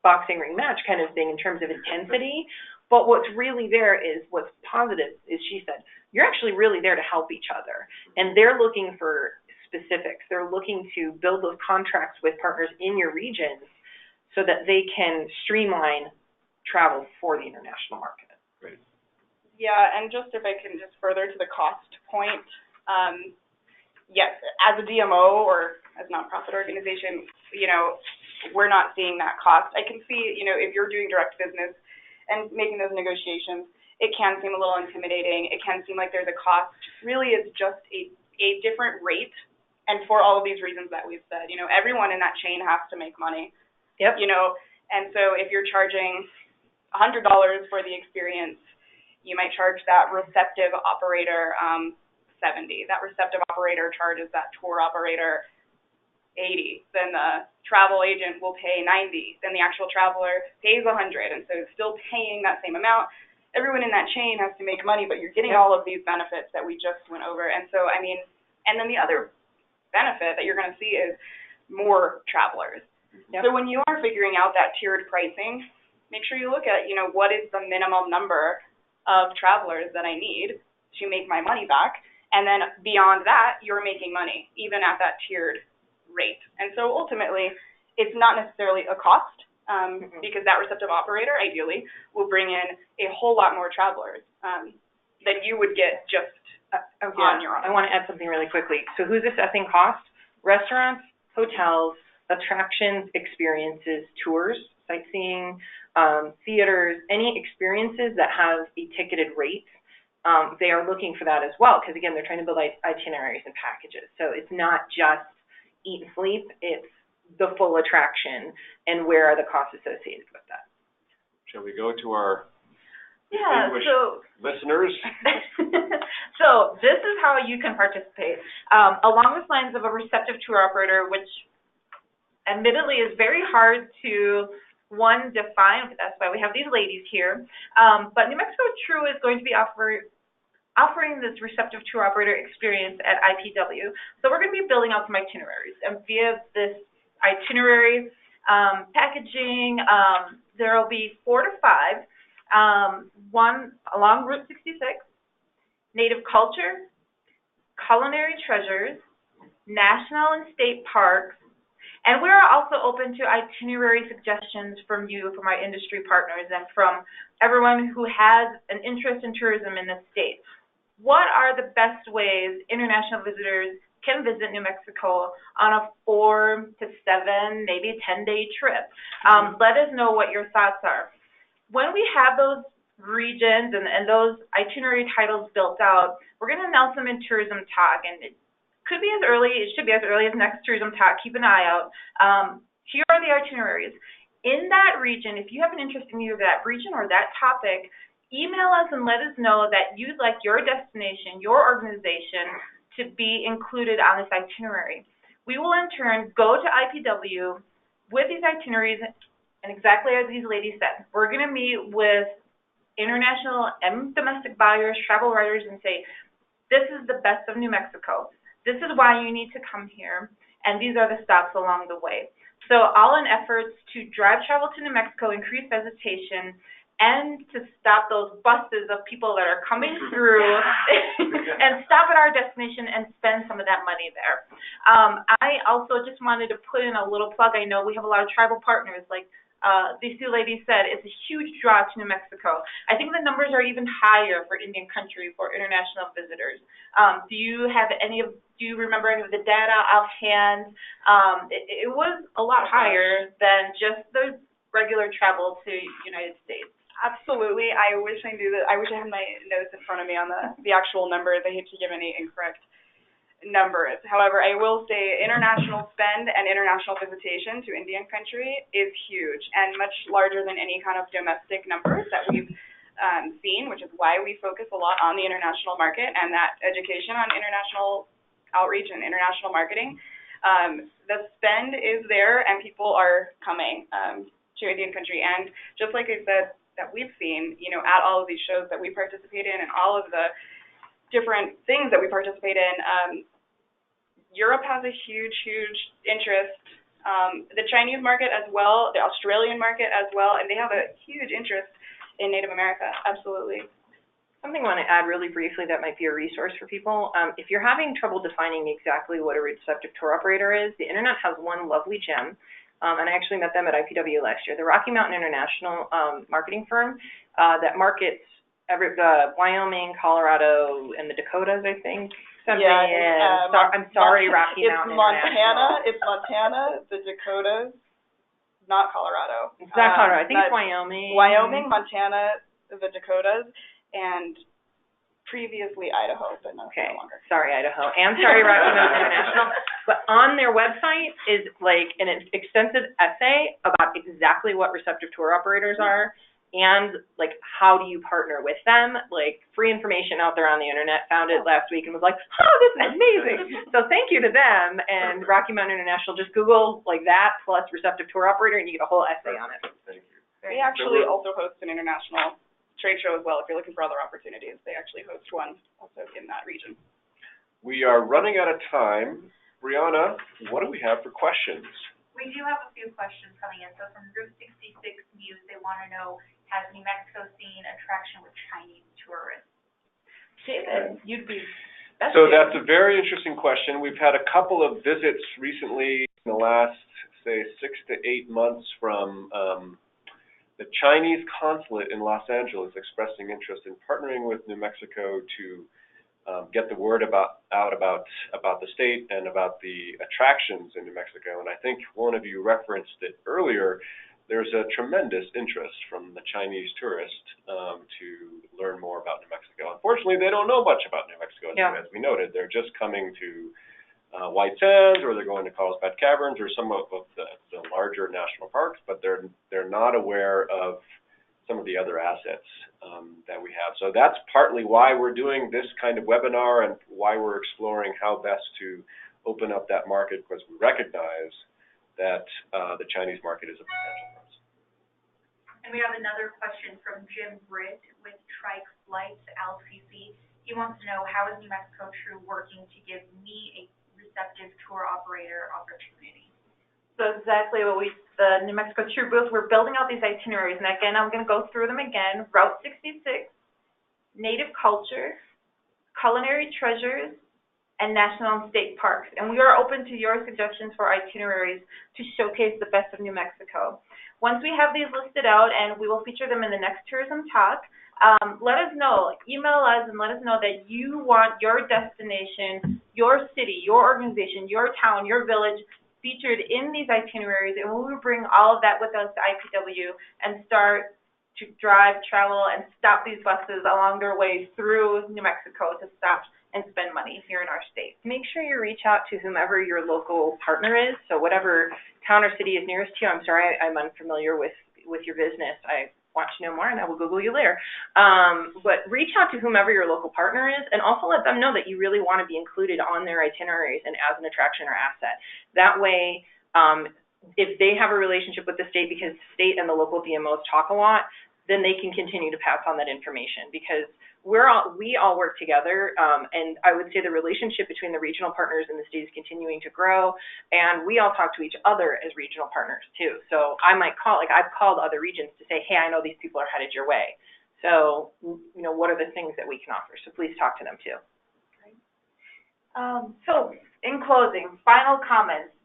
boxing ring match kind of thing in terms of intensity. But what's really there is what's positive is she said, you're actually really there to help each other. And they're looking for specifics. They're looking to build those contracts with partners in your regions so that they can streamline travel for the international market. Great. Yeah, and just if I can just further to the cost point, yes, as a DMO or as a nonprofit organization, we're not seeing that cost. I can see, if you're doing direct business and making those negotiations, it can seem a little intimidating. It can seem like there's a cost. Really, it's just a different rate, and for all of these reasons that we've said, everyone in that chain has to make money. Yep. And so if you're charging $100 for the experience, you might charge that receptive operator $70. That receptive operator charges that tour operator $80. Then the travel agent will pay $90. Then the actual traveler pays $100, and so it's still paying that same amount. everyone in that chain has to make money, but you're getting all of these benefits that we just went over. And so, I mean, and then the other benefit that you're going to see is more travelers. Yep. So when you are figuring out that tiered pricing, make sure you look at, you know, what is the minimum number of travelers that I need to make my money back, and then beyond that, you're making money, even at that tiered rate. And so ultimately, it's not necessarily a cost, because that receptive operator, ideally, will bring in a whole lot more travelers than you would get just on your own. I want to add something really quickly. So who's assessing cost? Restaurants, hotels, attractions, experiences, tours, sightseeing, theaters, any experiences that have a ticketed rate. They are looking for that as well, because again, they're trying to build itineraries and packages. So it's not just eat and sleep, it's the full attraction and where are the costs associated with that. Shall we go to our Yeah, listeners? So this is how you can participate. Along the lines of a receptive tour operator, which admittedly is very hard to, one, define. That's why we have these ladies here. But New Mexico True is going to be offering this receptive tour operator experience at IPW. So we're going to be building out some itineraries. And via this itinerary packaging, there will be 4 to 5. One along Route 66, native culture, culinary treasures, national and state parks, and we're also open to itinerary suggestions from you, from our industry partners, and from everyone who has an interest in tourism in this state. What are the best ways international visitors can visit New Mexico on a 4 to 7, maybe 10-day trip? Let us know what your thoughts are. When we have those regions and those itinerary titles built out, we're going to announce them in Tourism Talk, and it should be as early as next Tourism Talk. Keep an eye out. Here are the itineraries. In that region, if you have an interest in either that region or that topic, email us and let us know that you'd like your destination, your organization, to be included on this itinerary. We will in turn go to IPW with these itineraries, and exactly as these ladies said, we're going to meet with international and domestic buyers, travel writers, and say, this is the best of New Mexico. This is why you need to come here, and these are the stops along the way. So all in efforts to drive travel to New Mexico, increase visitation, and to stop those buses of people that are coming through and stop at our destination and spend some of that money there. I also just wanted to put in a little plug. I know we have a lot of tribal partners, like these two ladies said. It's a huge draw to New Mexico. I think the numbers are even higher for Indian country for international visitors. Do you remember any of the data offhand? It was a lot higher than just the regular travel to United States. Absolutely. I wish I knew that. I wish I had my notes in front of me on the actual numbers. I hate to give any incorrect numbers. However, I will say international spend and international visitation to Indian country is huge and much larger than any kind of domestic numbers that we've seen, which is why we focus a lot on the international market and that education on international outreach and international marketing. The spend is there and people are coming to Indian country. And just like I said, that we've seen, at all of these shows that we participate in and all of the different things that we participate in, Europe has a huge, huge interest. The Chinese market as well, the Australian market as well, and they have a huge interest in Native America, absolutely. Something I want to add really briefly that might be a resource for people. If you're having trouble defining exactly what a receptive tour operator is, the internet has one lovely gem. And I actually met them at IPW last year. The Rocky Mountain International marketing firm that markets Wyoming, Colorado, and the Dakotas, I think. I'm sorry, Rocky Mountain International. It's Montana, the Dakotas, not Colorado. It's not Colorado. I think it's Wyoming. Wyoming, Montana, the Dakotas, and previously Idaho, but no longer. Sorry, Idaho. And sorry, Rocky Mountain International. But on their website is like an extensive essay about exactly what receptive tour operators are and like how do you partner with them. Like free information out there on the internet. Found it last week and was like, oh, this is amazing. So thank you to them and Rocky Mountain International. Just Google like that plus receptive tour operator and you get a whole essay on it. Thank you. They actually also host an international trade show as well if you're looking for other opportunities. They actually host one also in that region. We are running out of time. Brianna, what do we have for questions? We do have a few questions coming in. So from Route 66 News, they want to know, has New Mexico seen attraction with Chinese tourists? David, you'd be best. So that's a very interesting question. We've had a couple of visits recently in the last, say, 6 to 8 months from the Chinese consulate in Los Angeles expressing interest in partnering with New Mexico to get the word out about the state and about the attractions in New Mexico. And I think one of you referenced it earlier. There's a tremendous interest from the Chinese tourist to learn more about New Mexico. Unfortunately, they don't know much about New Mexico, as we noted. They're just coming to White Sands, or they're going to Carlsbad Caverns, or some of the larger national parks, but they're not aware of some of the other assets that we have. So that's partly why we're doing this kind of webinar and why we're exploring how best to open up that market, because we recognize that the Chinese market is a potential for us. And we have another question from Jim Britt with Trike Flights LCC. He wants to know, how is New Mexico True working to give me a receptive tour operator opportunity? So exactly what the New Mexico True booth, we're building out these itineraries, and again, I'm going to go through them again. Route 66, Native Culture, Culinary Treasures, and National and State Parks. And we are open to your suggestions for itineraries to showcase the best of New Mexico. Once we have these listed out, and we will feature them in the next Tourism Talk, let us know, email us and let us know that you want your destination, your city, your organization, your town, your village featured in these itineraries, and we will bring all of that with us to IPW and start to drive, travel, and stop these buses along their way through New Mexico to stop and spend money here in our state. Make sure you reach out to whomever your local partner is. So whatever town or city is nearest to you. I'm sorry, I'm unfamiliar with your business. I want to know more, and I will Google you later. But reach out to whomever your local partner is, and also let them know that you really want to be included on their itineraries and as an attraction or asset. That way, if they have a relationship with the state, because the state and the local DMOs talk a lot, then they can continue to pass on that information, because we all work together, and I would say the relationship between the regional partners and the state is continuing to grow, and we all talk to each other as regional partners too. So I might call, I've called other regions to say, hey, I know these people are headed your way. So, what are the things that we can offer? So please talk to them too. So in closing, final comments,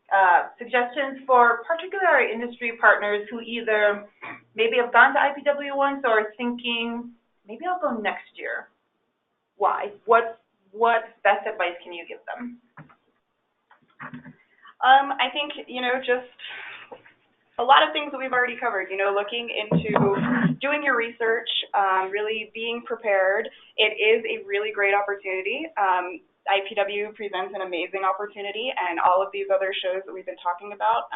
suggestions for particular industry partners who either maybe have gone to IPW once or are thinking, maybe I'll go next year. Why? What best advice can you give them? I think, just a lot of things that we've already covered, looking into doing your research, really being prepared. It is a really great opportunity. IPW presents an amazing opportunity, and all of these other shows that we've been talking about,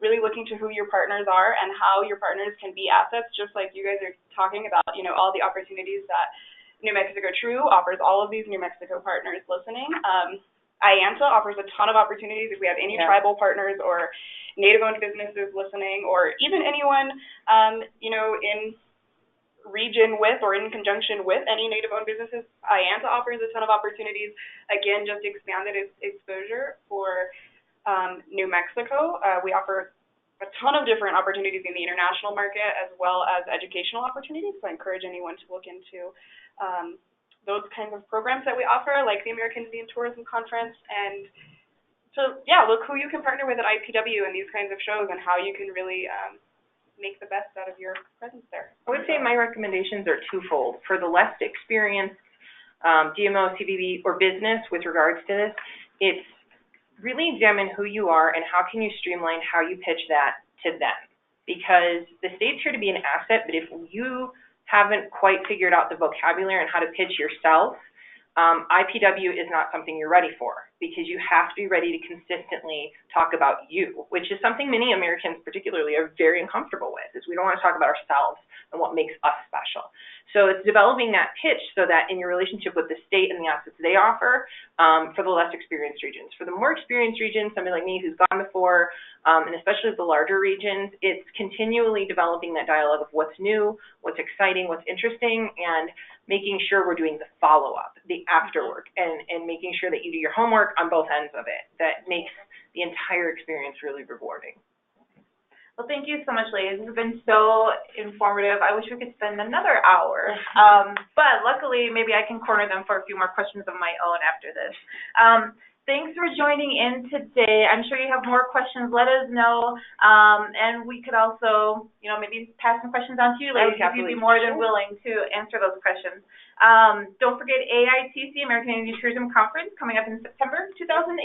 really looking to who your partners are and how your partners can be assets, just like you guys are talking about, all the opportunities that New Mexico True offers all of these New Mexico partners listening. IANTA offers a ton of opportunities if we have any tribal partners or Native-owned businesses listening, or even anyone, in region with or in conjunction with any Native-owned businesses. IANTA offers a ton of opportunities, again, just expanded exposure for New Mexico. We offer a ton of different opportunities in the international market as well as educational opportunities, so I encourage anyone to look into those kinds of programs that we offer, like the American Indian Tourism Conference, and so, look who you can partner with at IPW and these kinds of shows and how you can really make the best out of your presence there. I would say my recommendations are twofold. For the less experienced DMO, CBB, or business with regards to this, it's really examine who you are and how can you streamline how you pitch that to them. Because the state's here to be an asset, but if you haven't quite figured out the vocabulary and how to pitch yourself, IPW is not something you're ready for, because you have to be ready to consistently talk about you, which is something many Americans particularly are very uncomfortable with, is we don't want to talk about ourselves and what makes us special. So it's developing that pitch so that in your relationship with the state and the assets they offer, for the less experienced regions. For the more experienced regions, somebody like me who's gone before, and especially the larger regions, it's continually developing that dialogue of what's new, what's exciting, what's interesting, and making sure we're doing the follow-up, the afterwork, and making sure that you do your homework on both ends of it. That makes the entire experience really rewarding. Well, thank you so much, ladies. This has been so informative. I wish we could spend another hour, but luckily maybe I can corner them for a few more questions of my own after this. Thanks for joining in today. I'm sure you have more questions. Let us know, and we could also, maybe pass some questions on to you, ladies, if you'd be more than willing to answer those questions. Don't forget AITC, American Indian Tourism Conference, coming up in September 2018,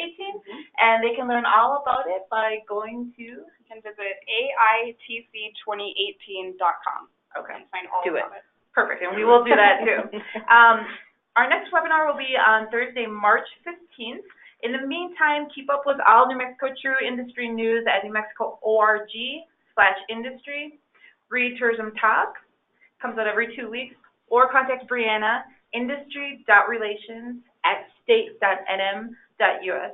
and they can learn all about it by going to... You can visit AITC2018.com. Okay. And find all about it. Perfect, and we will do that too. Our next webinar will be on Thursday, March 15th. In the meantime, keep up with all New Mexico True Industry news at newmexico.org/industry. Read Tourism Talk, comes out every 2 weeks, or contact Brianna, industry.relations@state.nm.us.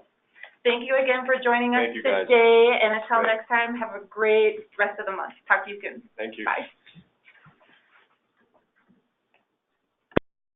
Thank you again for joining us today, and until next time, have a great rest of the month. Talk to you soon. Thank you. Bye.